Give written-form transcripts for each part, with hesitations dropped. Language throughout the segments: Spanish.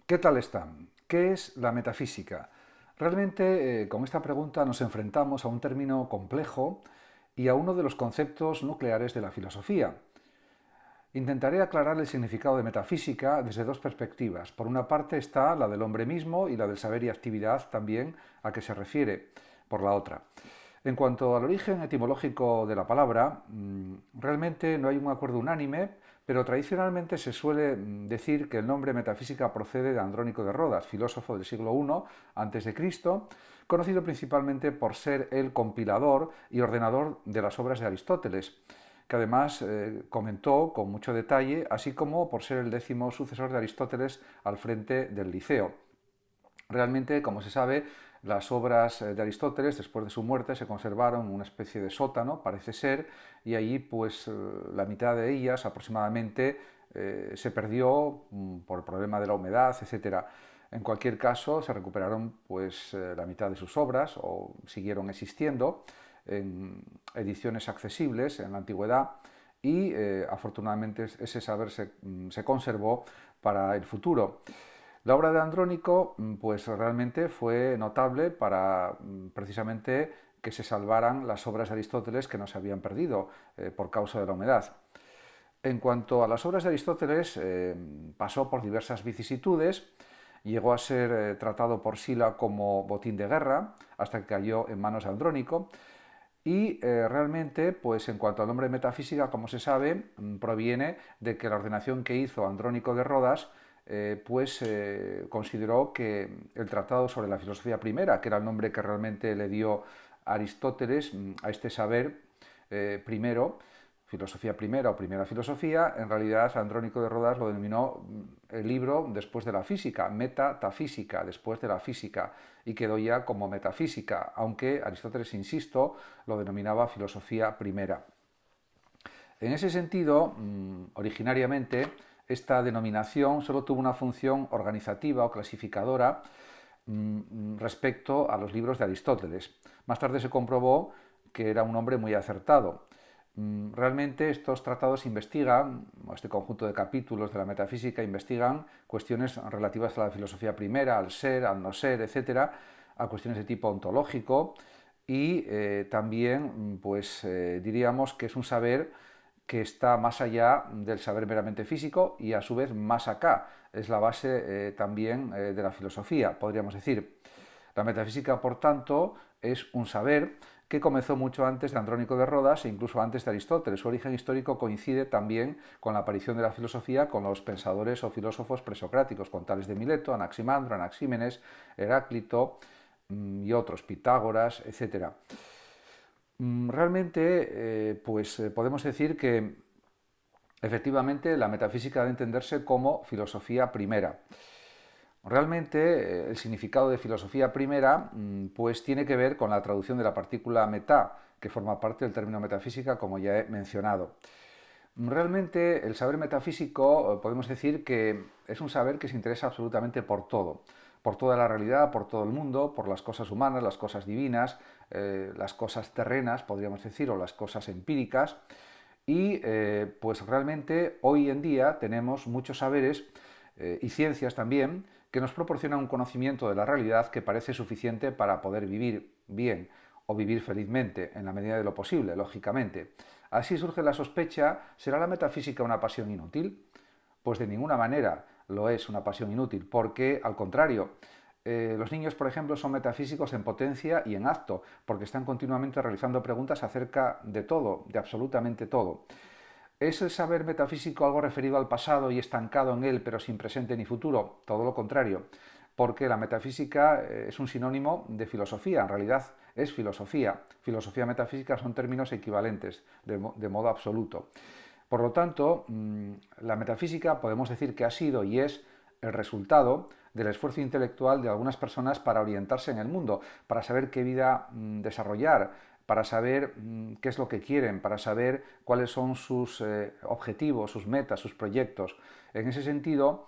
¿Qué tal están? ¿Qué es la metafísica? Realmente, con esta pregunta nos enfrentamos a un término complejo y a uno de los conceptos nucleares de la filosofía. Intentaré aclarar el significado de metafísica desde dos perspectivas. Por una parte está la del hombre mismo y la del saber y actividad también a que se refiere, por la otra. En cuanto al origen etimológico de la palabra, realmente no hay un acuerdo unánime, pero tradicionalmente se suele decir que el nombre metafísica procede de Andrónico de Rodas, filósofo del siglo I a.C., conocido principalmente por ser el compilador y ordenador de las obras de Aristóteles, que además comentó con mucho detalle, así como por ser el 10º sucesor de Aristóteles al frente del Liceo. Realmente, como se sabe, las obras de Aristóteles, después de su muerte, se conservaron en una especie de sótano, parece ser, y allí pues la mitad de ellas aproximadamente se perdió por el problema de la humedad, etcétera. En cualquier caso, se recuperaron pues la mitad de sus obras o siguieron existiendo en ediciones accesibles en la antigüedad y afortunadamente ese saber se conservó para el futuro. La obra de Andrónico pues realmente fue notable para precisamente que se salvaran las obras de Aristóteles que no se habían perdido por causa de la humedad. En cuanto a las obras de Aristóteles, pasó por diversas vicisitudes, llegó a ser tratado por Sila como botín de guerra, hasta que cayó en manos de Andrónico, y realmente, pues en cuanto al nombre metafísica, como se sabe, proviene de que la ordenación que hizo Andrónico de Rodas, pues consideró que el tratado sobre la filosofía primera, que era el nombre que realmente le dio Aristóteles a este saber primero, filosofía primera o primera filosofía, en realidad Andrónico de Rodas lo denominó el libro después de la física, metatafísica, después de la física, y quedó ya como metafísica, aunque Aristóteles, insisto, lo denominaba filosofía primera. En ese sentido, originariamente, esta denominación solo tuvo una función organizativa o clasificadora respecto a los libros de Aristóteles. Más tarde se comprobó que era un hombre muy acertado. Realmente estos tratados investigan, este conjunto de capítulos de la metafísica investigan cuestiones relativas a la filosofía primera, al ser, al no ser, etcétera, a cuestiones de tipo ontológico y también, pues diríamos que es un saber que está más allá del saber meramente físico y a su vez más acá. Es la base también de la filosofía, podríamos decir. La metafísica, por tanto, es un saber que comenzó mucho antes de Andrónico de Rodas e incluso antes de Aristóteles. Su origen histórico coincide también con la aparición de la filosofía con los pensadores o filósofos presocráticos, con Tales de Mileto, Anaximandro, Anaxímenes, Heráclito y otros, Pitágoras, etcétera. Realmente, pues podemos decir que efectivamente la metafísica debe entenderse como filosofía primera. Realmente el significado de filosofía primera pues tiene que ver con la traducción de la partícula metá, que forma parte del término metafísica, como ya he mencionado. Realmente el saber metafísico podemos decir que es un saber que se interesa absolutamente por toda la realidad, por todo el mundo, por las cosas humanas, las cosas divinas, las cosas terrenas, podríamos decir, o las cosas empíricas. Y pues realmente hoy en día tenemos muchos saberes y ciencias también que nos proporcionan un conocimiento de la realidad que parece suficiente para poder vivir bien o vivir felizmente, en la medida de lo posible, lógicamente. Así surge la sospecha, ¿será la metafísica una pasión inútil? Pues de ninguna manera lo es una pasión inútil, porque al contrario, los niños, por ejemplo, son metafísicos en potencia y en acto, porque están continuamente realizando preguntas acerca de todo, de absolutamente todo. ¿Es el saber metafísico algo referido al pasado y estancado en él, pero sin presente ni futuro? Todo lo contrario, porque la metafísica es un sinónimo de filosofía, en realidad es filosofía. Filosofía y metafísica son términos equivalentes, de modo absoluto. Por lo tanto, la metafísica podemos decir que ha sido y es el resultado del esfuerzo intelectual de algunas personas para orientarse en el mundo, para saber qué vida desarrollar, para saber qué es lo que quieren, para saber cuáles son sus objetivos, sus metas, sus proyectos. En ese sentido,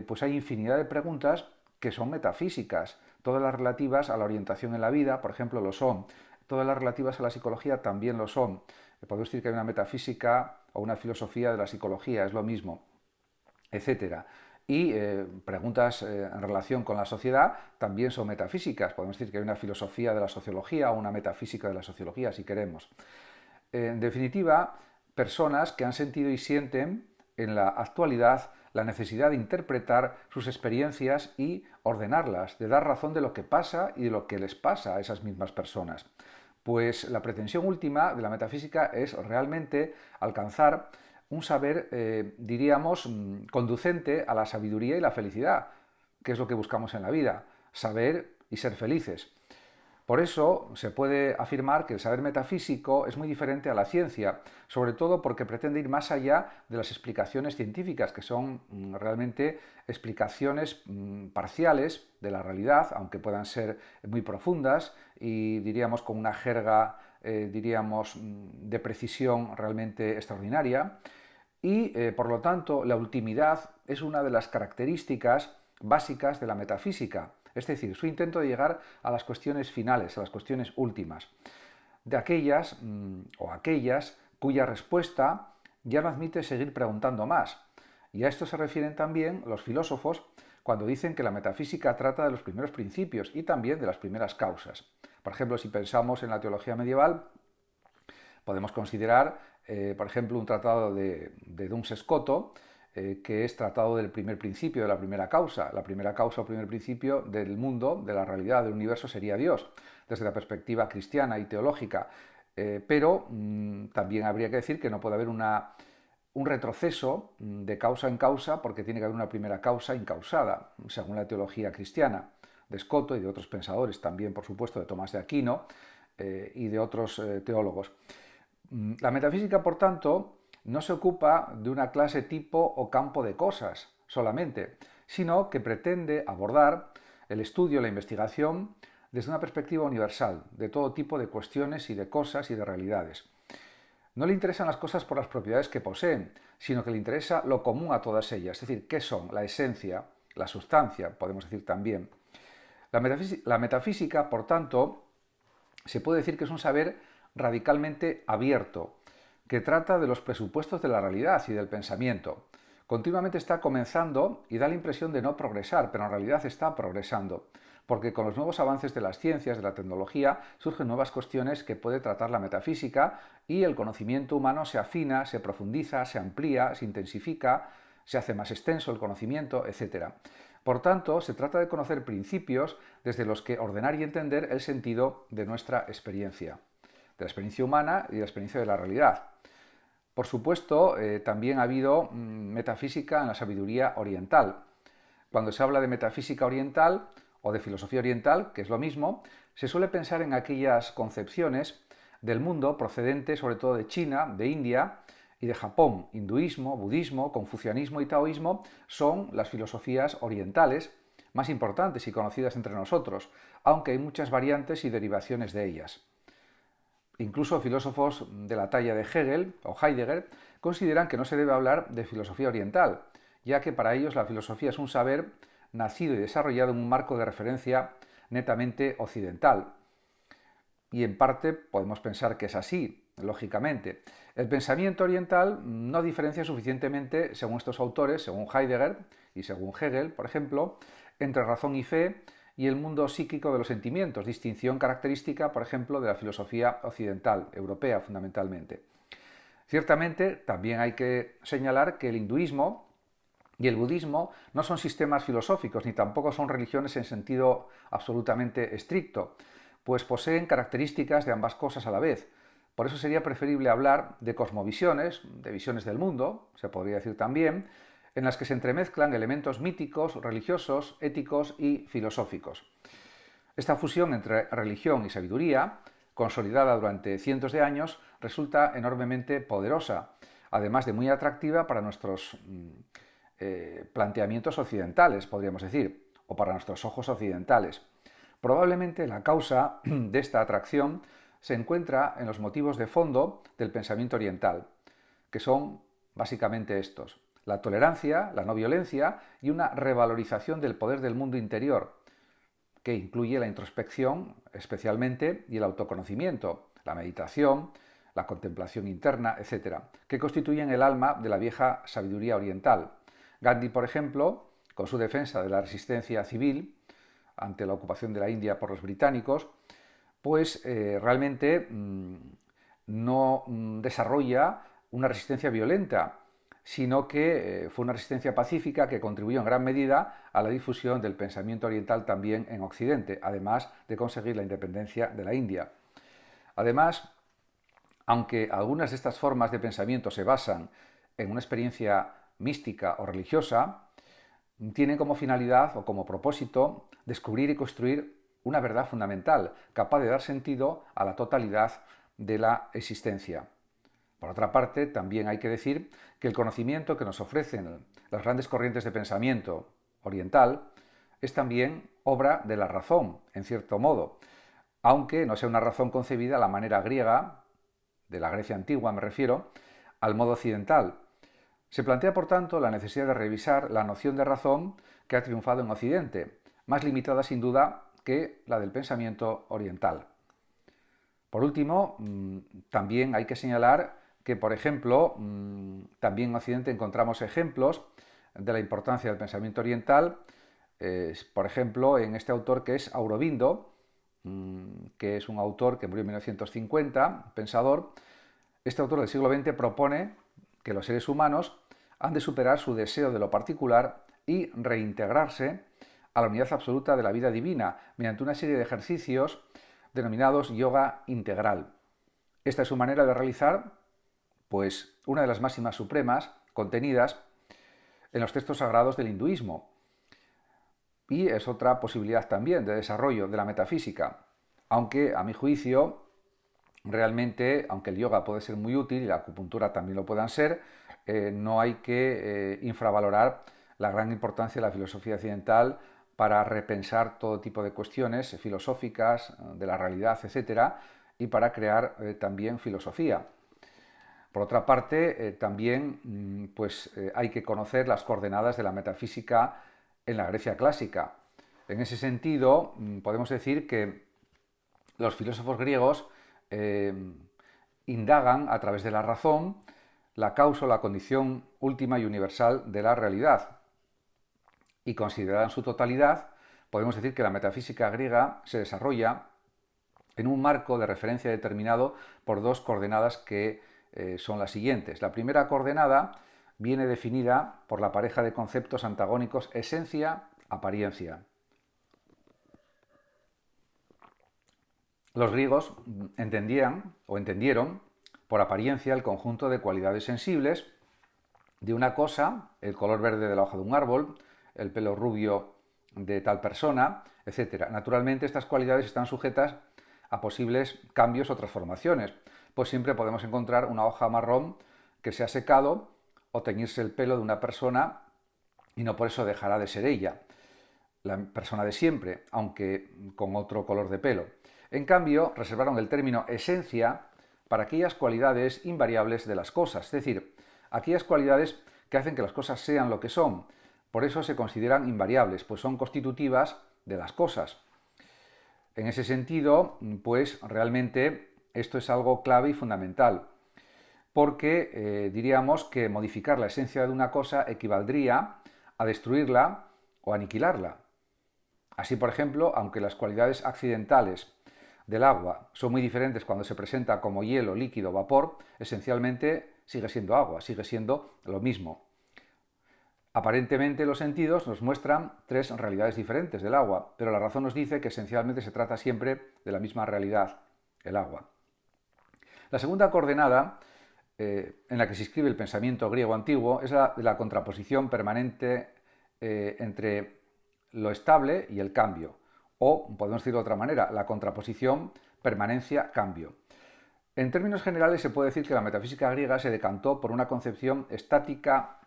pues hay infinidad de preguntas que son metafísicas. Todas las relativas a la orientación en la vida, por ejemplo, lo son. Todas las relativas a la psicología también lo son. Podemos decir que hay una metafísica o una filosofía de la psicología, es lo mismo, etcétera. Y preguntas en relación con la sociedad también son metafísicas. Podemos decir que hay una filosofía de la sociología o una metafísica de la sociología, si queremos. En definitiva, personas que han sentido y sienten en la actualidad la necesidad de interpretar sus experiencias y ordenarlas, de dar razón de lo que pasa y de lo que les pasa a esas mismas personas. Pues la pretensión última de la metafísica es realmente alcanzar un saber, diríamos, conducente a la sabiduría y la felicidad, que es lo que buscamos en la vida, saber y ser felices. Por eso se puede afirmar que el saber metafísico es muy diferente a la ciencia, sobre todo porque pretende ir más allá de las explicaciones científicas, que son realmente explicaciones parciales de la realidad, aunque puedan ser muy profundas y diríamos con una jerga de precisión realmente extraordinaria. Y por lo tanto la ultimidad es una de las características básicas de la metafísica, es decir, su intento de llegar a las cuestiones finales, a las cuestiones últimas, de aquellas o aquellas cuya respuesta ya no admite seguir preguntando más. Y a esto se refieren también los filósofos cuando dicen que la metafísica trata de los primeros principios y también de las primeras causas. Por ejemplo, si pensamos en la teología medieval, podemos considerar, por ejemplo, un tratado de Duns Scoto, que es tratado del primer principio, de la primera causa. La primera causa o primer principio del mundo, de la realidad, del universo, sería Dios, desde la perspectiva cristiana y teológica. Pero también habría que decir que no puede haber un retroceso de causa en causa porque tiene que haber una primera causa incausada, según la teología cristiana de Scoto y de otros pensadores, también, por supuesto, de Tomás de Aquino y de otros teólogos. La metafísica, por tanto, no se ocupa de una clase tipo o campo de cosas solamente, sino que pretende abordar el estudio, la investigación, desde una perspectiva universal, de todo tipo de cuestiones y de cosas y de realidades. No le interesan las cosas por las propiedades que poseen, sino que le interesa lo común a todas ellas, es decir, qué son, la esencia, la sustancia, podemos decir también. La metafísica, por tanto, se puede decir que es un saber radicalmente abierto, que trata de los presupuestos de la realidad y del pensamiento. Continuamente está comenzando y da la impresión de no progresar, pero en realidad está progresando, porque con los nuevos avances de las ciencias, de la tecnología, surgen nuevas cuestiones que puede tratar la metafísica y el conocimiento humano se afina, se profundiza, se amplía, se intensifica, se hace más extenso el conocimiento, etc. Por tanto, se trata de conocer principios desde los que ordenar y entender el sentido de nuestra experiencia, de la experiencia humana y de la experiencia de la realidad. Por supuesto, también ha habido metafísica en la sabiduría oriental. Cuando se habla de metafísica oriental o de filosofía oriental, que es lo mismo, se suele pensar en aquellas concepciones del mundo procedentes sobre todo de China, de India y de Japón. Hinduismo, budismo, confucianismo y taoísmo son las filosofías orientales más importantes y conocidas entre nosotros, aunque hay muchas variantes y derivaciones de ellas. Incluso filósofos de la talla de Hegel o Heidegger consideran que no se debe hablar de filosofía oriental, ya que para ellos la filosofía es un saber nacido y desarrollado en un marco de referencia netamente occidental. Y en parte podemos pensar que es así, lógicamente. El pensamiento oriental no diferencia suficientemente, según estos autores, según Heidegger y según Hegel, por ejemplo, entre razón y fe y el mundo psíquico de los sentimientos, distinción característica, por ejemplo, de la filosofía occidental, europea fundamentalmente. Ciertamente, también hay que señalar que el hinduismo y el budismo no son sistemas filosóficos, ni tampoco son religiones en sentido absolutamente estricto, pues poseen características de ambas cosas a la vez. Por eso sería preferible hablar de cosmovisiones, de visiones del mundo, se podría decir también, en las que se entremezclan elementos míticos, religiosos, éticos y filosóficos. Esta fusión entre religión y sabiduría, consolidada durante cientos de años, resulta enormemente poderosa, además de muy atractiva para nuestros planteamientos occidentales, podríamos decir, o para nuestros ojos occidentales. Probablemente la causa de esta atracción se encuentra en los motivos de fondo del pensamiento oriental, que son básicamente estos: la tolerancia, la no violencia y una revalorización del poder del mundo interior, que incluye la introspección especialmente y el autoconocimiento, la meditación, la contemplación interna, etc., que constituyen el alma de la vieja sabiduría oriental. Gandhi, por ejemplo, con su defensa de la resistencia civil ante la ocupación de la India por los británicos, pues realmente no desarrolla una resistencia violenta, sino que fue una resistencia pacífica que contribuyó en gran medida a la difusión del pensamiento oriental también en Occidente, además de conseguir la independencia de la India. Además, aunque algunas de estas formas de pensamiento se basan en una experiencia mística o religiosa, tienen como finalidad o como propósito descubrir y construir una verdad fundamental, capaz de dar sentido a la totalidad de la existencia. Por otra parte, también hay que decir que el conocimiento que nos ofrecen las grandes corrientes de pensamiento oriental es también obra de la razón, en cierto modo, aunque no sea una razón concebida a la manera griega, de la Grecia antigua me refiero, al modo occidental. Se plantea, por tanto, la necesidad de revisar la noción de razón que ha triunfado en Occidente, más limitada sin duda que la del pensamiento oriental. Por último, también hay que señalar que, por ejemplo, también en Occidente encontramos ejemplos de la importancia del pensamiento oriental, por ejemplo, en este autor que es Aurobindo, que es un autor que murió en 1950, pensador. Este autor del siglo XX propone que los seres humanos han de superar su deseo de lo particular y reintegrarse a la unidad absoluta de la vida divina mediante una serie de ejercicios denominados yoga integral. Esta es su manera de realizar, pues, una de las máximas supremas contenidas en los textos sagrados del hinduismo. Y es otra posibilidad también de desarrollo de la metafísica, aunque a mi juicio realmente, aunque el yoga puede ser muy útil y la acupuntura también lo puedan ser, no hay que infravalorar la gran importancia de la filosofía occidental para repensar todo tipo de cuestiones filosóficas, de la realidad, etcétera, y para crear también filosofía. Por otra parte, también hay que conocer las coordenadas de la metafísica en la Grecia clásica. En ese sentido, podemos decir que los filósofos griegos indagan a través de la razón la causa o la condición última y universal de la realidad. Y considerada en su totalidad, podemos decir que la metafísica griega se desarrolla en un marco de referencia determinado por dos coordenadas que son las siguientes. La primera coordenada viene definida por la pareja de conceptos antagónicos esencia-apariencia. Los griegos entendían o entendieron por apariencia el conjunto de cualidades sensibles de una cosa, el color verde de la hoja de un árbol, el pelo rubio de tal persona, etc. Naturalmente, estas cualidades están sujetas a posibles cambios o transformaciones, pues siempre podemos encontrar una hoja marrón que se ha secado o teñirse el pelo de una persona y no por eso dejará de ser ella, la persona de siempre, aunque con otro color de pelo. En cambio, reservaron el término esencia para aquellas cualidades invariables de las cosas, es decir, aquellas cualidades que hacen que las cosas sean lo que son. Por eso se consideran invariables, pues son constitutivas de las cosas. En ese sentido, pues realmente esto es algo clave y fundamental, porque diríamos que modificar la esencia de una cosa equivaldría a destruirla o aniquilarla. Así, por ejemplo, aunque las cualidades accidentales del agua son muy diferentes cuando se presenta como hielo, líquido, vapor, esencialmente sigue siendo agua, sigue siendo lo mismo. Aparentemente los sentidos nos muestran tres realidades diferentes del agua, pero la razón nos dice que esencialmente se trata siempre de la misma realidad, el agua. La segunda coordenada en la que se inscribe el pensamiento griego antiguo es la de la contraposición permanente entre lo estable y el cambio, o podemos decirlo de otra manera, la contraposición permanencia-cambio. En términos generales se puede decir que la metafísica griega se decantó por una concepción estática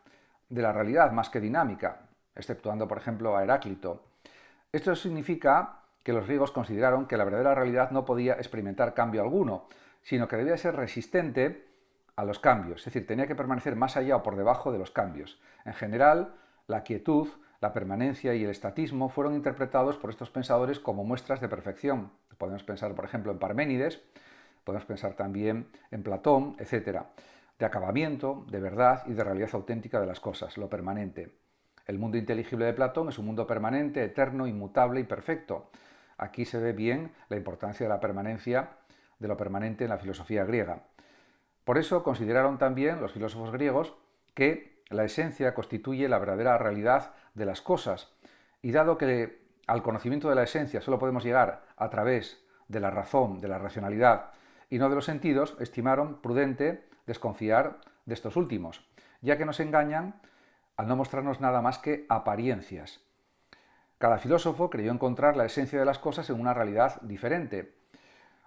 de la realidad más que dinámica, exceptuando por ejemplo a Heráclito. Esto significa que los griegos consideraron que la verdadera realidad no podía experimentar cambio alguno, sino que debía ser resistente a los cambios, es decir, tenía que permanecer más allá o por debajo de los cambios. En general, la quietud, la permanencia y el estatismo fueron interpretados por estos pensadores como muestras de perfección. Podemos pensar, por ejemplo, en Parménides, podemos pensar también en Platón, etc., de acabamiento, de verdad y de realidad auténtica de las cosas, lo permanente. El mundo inteligible de Platón es un mundo permanente, eterno, inmutable y perfecto. Aquí se ve bien la importancia de la permanencia, de lo permanente en la filosofía griega. Por eso consideraron también los filósofos griegos que la esencia constituye la verdadera realidad de las cosas, y dado que al conocimiento de la esencia solo podemos llegar a través de la razón, de la racionalidad y no de los sentidos, estimaron prudente desconfiar de estos últimos, ya que nos engañan al no mostrarnos nada más que apariencias. Cada filósofo creyó encontrar la esencia de las cosas en una realidad diferente.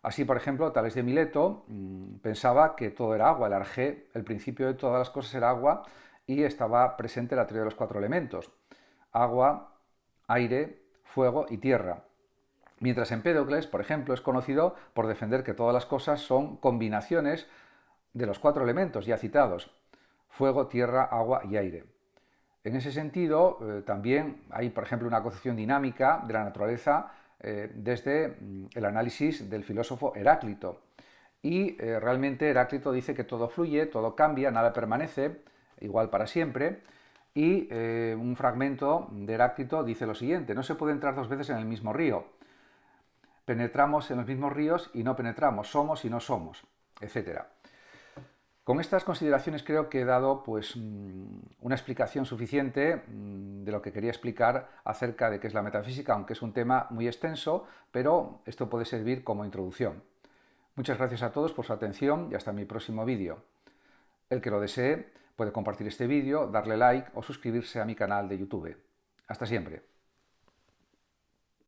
Así, por ejemplo, Tales de Mileto pensaba que todo era agua, el arjé, el principio de todas las cosas era agua, y estaba presente la teoría de los 4 elementos: agua, aire, fuego y tierra. Mientras Empédocles, por ejemplo, es conocido por defender que todas las cosas son combinaciones de los 4 elementos ya citados: fuego, tierra, agua y aire. En ese sentido, también hay, por ejemplo, una concepción dinámica de la naturaleza desde el análisis del filósofo Heráclito. Y realmente Heráclito dice que todo fluye, todo cambia, nada permanece igual para siempre. Y un fragmento de Heráclito dice lo siguiente: no se puede entrar 2 veces en el mismo río. Penetramos en los mismos ríos y no penetramos, somos y no somos, etcétera. Con estas consideraciones creo que he dado una explicación suficiente de lo que quería explicar acerca de qué es la metafísica, aunque es un tema muy extenso, pero esto puede servir como introducción. Muchas gracias a todos por su atención y hasta mi próximo vídeo. El que lo desee puede compartir este vídeo, darle like o suscribirse a mi canal de YouTube. Hasta siempre.